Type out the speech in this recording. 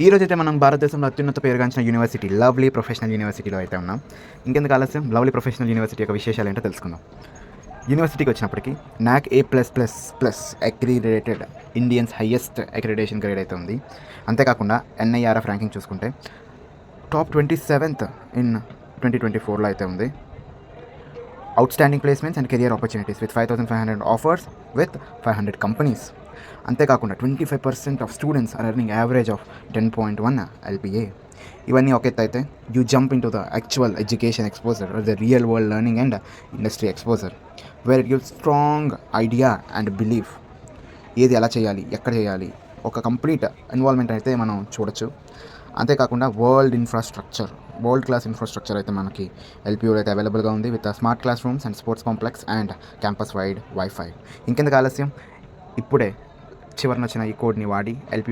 ఈరోజైతే మనం భారతదేశంలో అత్యున్నత పేరుగాంచిన యూనివర్సిటీ లవ్లీ ప్రొఫెషనల్ యూనివర్సిటీలో అయితే ఉన్నాం. ఇంకెందుకు ఆలస్యం, లవ్లీ ప్రొఫెషనల్ యూనివర్సిటీ యొక్క విశేషాలు ఏంటో తెలుసుకుందాం. యూనివర్సిటీకి వచ్చినప్పటికీ NAAC A+++ accredited Indians highest accreditation grade అయితే ఉంది. అంతేకాకుండా NIRF ర్యాంకింగ్ చూసుకుంటే టాప్ 27th ఇన్ 2024లో అయితే ఉంది. Outstanding placements and career opportunities with 5,500 offers with 500 companies. అంతేకాకుండా 25% of students are earning average of 10.1 LPA. ఇవన్నీ ఒక ఎత్తు అయితే you jump into the actual education exposure, the real world learning and industry exposure, where it gives strong idea and belief. ఏది ఎలా చేయాలి, ఎక్కడ చేయాలి, ఒక కంప్లీట్ ఇన్వాల్వ్మెంట్ అయితే మనం చూడొచ్చు. అంతేకాకుండా వరల్డ్ క్లాస్ ఇన్ఫ్రాస్ట్రక్చర్ అయితే మనకి ఎల్పియూలో అయితే అవైలబుల్గా ఉంది with smart class rooms and sports complex and campus wide wifi. ఇంకెందుకు ఆలస్యం, ఇప్పుడే చివరిన వచ్చిన ఈ కోడ్ని వాడి ఎల్పి